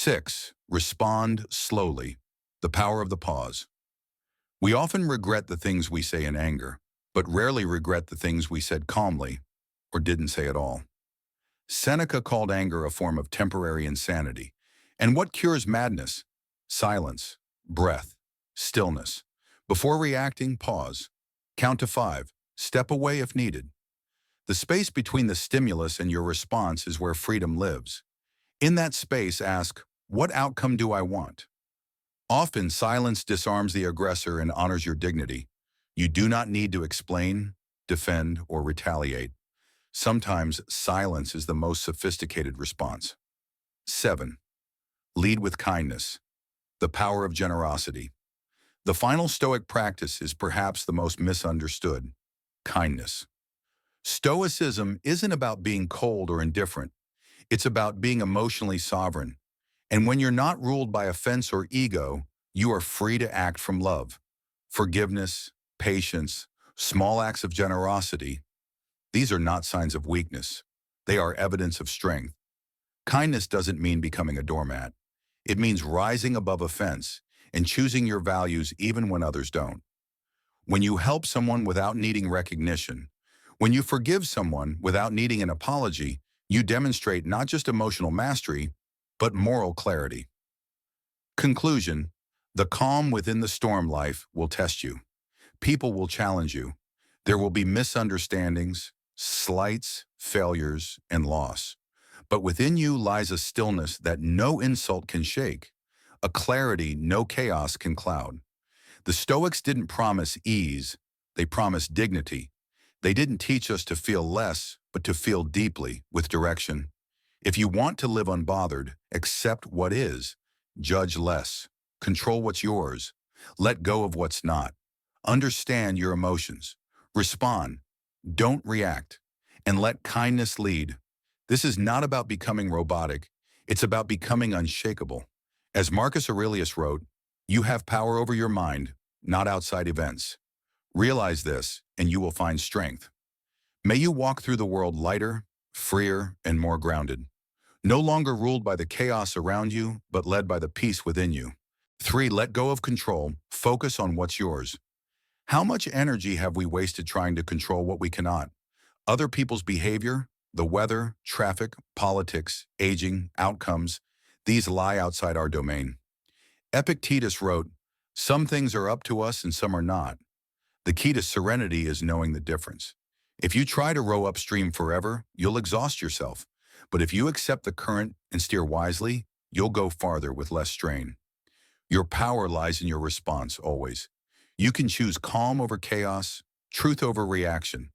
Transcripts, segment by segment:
6. Respond slowly. The power of the pause. We often regret the things we say in anger, but rarely regret the things we said calmly or didn't say at all. Seneca called anger a form of temporary insanity. And what cures madness? Silence, breath, stillness. Before reacting, pause. Count to 5. Step away if needed. The space between the stimulus and your response is where freedom lives. In that space, ask, what outcome do I want? Often, silence disarms the aggressor and honors your dignity. You do not need to explain, defend, or retaliate. Sometimes, silence is the most sophisticated response. 7. Lead with kindness. The power of generosity. The final Stoic practice is perhaps the most misunderstood: kindness. Stoicism isn't about being cold or indifferent. It's about being emotionally sovereign. And when you're not ruled by offense or ego, you are free to act from love. Forgiveness, patience, small acts of generosity. These are not signs of weakness. They are evidence of strength. Kindness doesn't mean becoming a doormat. It means rising above offense and choosing your values even when others don't. When you help someone without needing recognition, when you forgive someone without needing an apology, you demonstrate not just emotional mastery, but moral clarity. Conclusion: the calm within the storm life will test you. People will challenge you. There will be misunderstandings, slights, failures, and loss. But within you lies a stillness that no insult can shake, a clarity no chaos can cloud. The Stoics didn't promise ease, they promised dignity. They didn't teach us to feel less, but to feel deeply, with direction. If you want to live unbothered, accept what is, judge less, control what's yours, let go of what's not. Understand your emotions, respond, don't react, and let kindness lead. This is not about becoming robotic, it's about becoming unshakable. As Marcus Aurelius wrote, you have power over your mind, not outside events. Realize this, and you will find strength. May you walk through the world lighter, freer, and more grounded. No longer ruled by the chaos around you, but led by the peace within you. 3. Let go of control. Focus on what's yours. How much energy have we wasted trying to control what we cannot? Other people's behavior, the weather, traffic, politics, aging, outcomes, these lie outside our domain. Epictetus wrote, "Some things are up to us and some are not. The key to serenity is knowing the difference. If you try to row upstream forever, you'll exhaust yourself. But if you accept the current and steer wisely, you'll go farther with less strain." Your power lies in your response, always. You can choose calm over chaos, truth over reaction.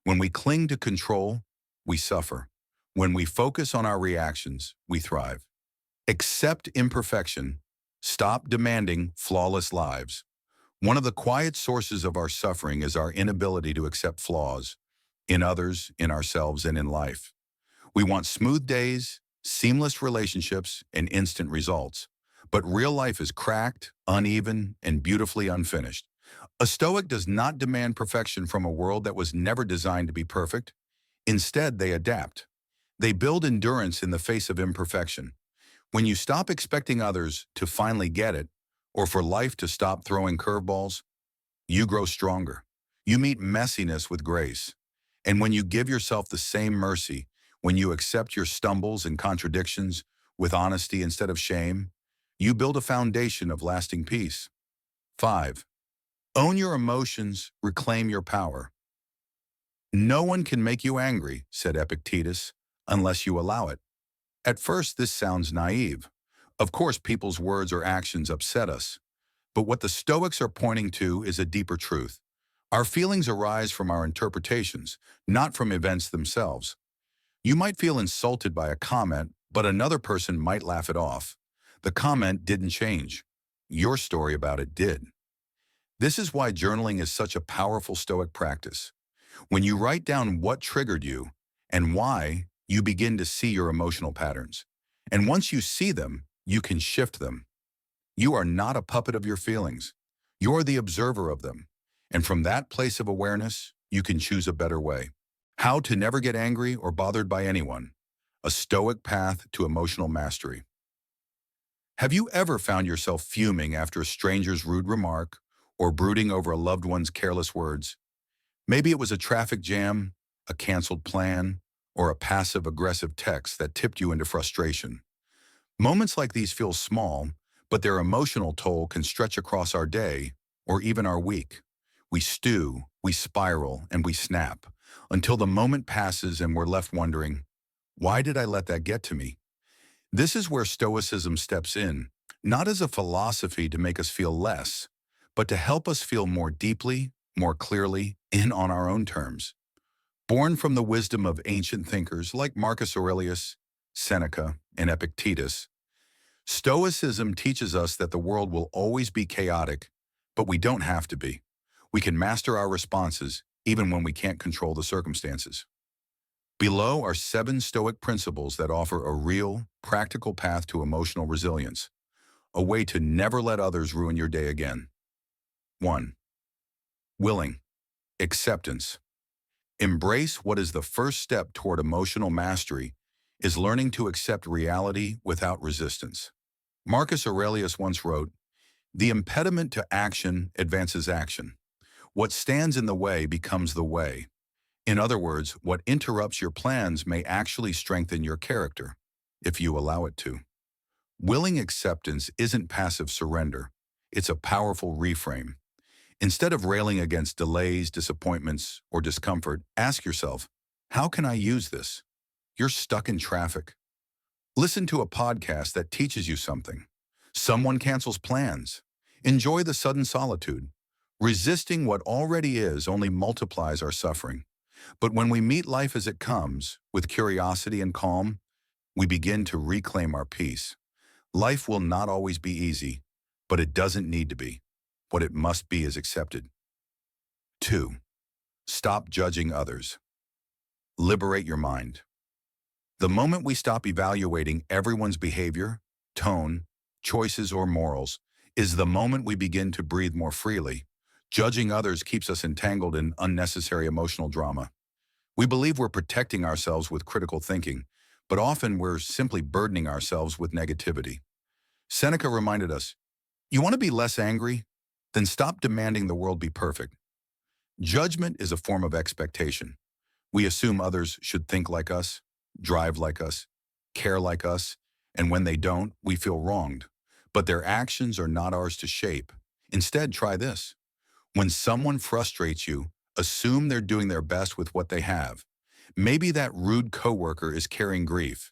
When we cling to control, we suffer. When we focus on our reactions, we thrive. Accept imperfection. Stop demanding flawless lives. One of the quiet sources of our suffering is our inability to accept flaws in others, in ourselves, and in life. We want smooth days, seamless relationships, and instant results. But real life is cracked, uneven, and beautifully unfinished. A Stoic does not demand perfection from a world that was never designed to be perfect. Instead, they adapt. They build endurance in the face of imperfection. When you stop expecting others to finally get it, or for life to stop throwing curveballs, you grow stronger. You meet messiness with grace. And when you give yourself the same mercy, when you accept your stumbles and contradictions with honesty instead of shame, you build a foundation of lasting peace. 5. Own your emotions, reclaim your power. No one can make you angry, said Epictetus, unless you allow it. At first, this sounds naive. Of course, people's words or actions upset us. But what the Stoics are pointing to is a deeper truth. Our feelings arise from our interpretations, not from events themselves. You might feel insulted by a comment, but another person might laugh it off. The comment didn't change. Your story about it did. This is why journaling is such a powerful Stoic practice. When you write down what triggered you and why, you begin to see your emotional patterns. And once you see them, you can shift them. You are not a puppet of your feelings. You're the observer of them. And from that place of awareness, you can choose a better way. How to never get angry or bothered by anyone. A Stoic path to emotional mastery. Have you ever found yourself fuming after a stranger's rude remark or brooding over a loved one's careless words? Maybe it was a traffic jam, a canceled plan, or a passive-aggressive text that tipped you into frustration. Moments like these feel small, but their emotional toll can stretch across our day or even our week. We stew, we spiral, and we snap until the moment passes and we're left wondering, why did I let that get to me? This is where Stoicism steps in, not as a philosophy to make us feel less, but to help us feel more deeply, more clearly, and on our own terms. Born from the wisdom of ancient thinkers like Marcus Aurelius, Seneca, and Epictetus, Stoicism teaches us that the world will always be chaotic, but we don't have to be. We can master our responses even when we can't control the circumstances. Below are 7 Stoic principles that offer a real, practical path to emotional resilience, a way to never let others ruin your day again. 1. Willing. Acceptance. Embrace what is the first step toward emotional mastery is learning to accept reality without resistance. Marcus Aurelius once wrote, "The impediment to action advances action. What stands in the way becomes the way." In other words, what interrupts your plans may actually strengthen your character, if you allow it to. Willing acceptance isn't passive surrender. It's a powerful reframe. Instead of railing against delays, disappointments, or discomfort, ask yourself, how can I use this? You're stuck in traffic. Listen to a podcast that teaches you something. Someone cancels plans. Enjoy the sudden solitude. Resisting what already is only multiplies our suffering. But when we meet life as it comes, with curiosity and calm, we begin to reclaim our peace. Life will not always be easy, but it doesn't need to be. What it must be is accepted. 2. Stop judging others. Liberate your mind. The moment we stop evaluating everyone's behavior, tone, choices, or morals is the moment we begin to breathe more freely. Judging others keeps us entangled in unnecessary emotional drama. We believe we're protecting ourselves with critical thinking, but often we're simply burdening ourselves with negativity. Seneca reminded us, you want to be less angry? Then stop demanding the world be perfect. Judgment is a form of expectation. We assume others should think like us, drive like us, care like us, and when they don't, we feel wronged. But their actions are not ours to shape. Instead, try this. When someone frustrates you, assume they're doing their best with what they have. Maybe that rude coworker is carrying grief.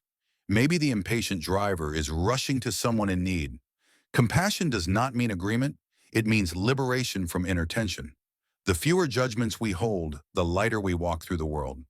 Maybe the impatient driver is rushing to someone in need. Compassion does not mean agreement. It means liberation from inner tension. The fewer judgments we hold, the lighter we walk through the world.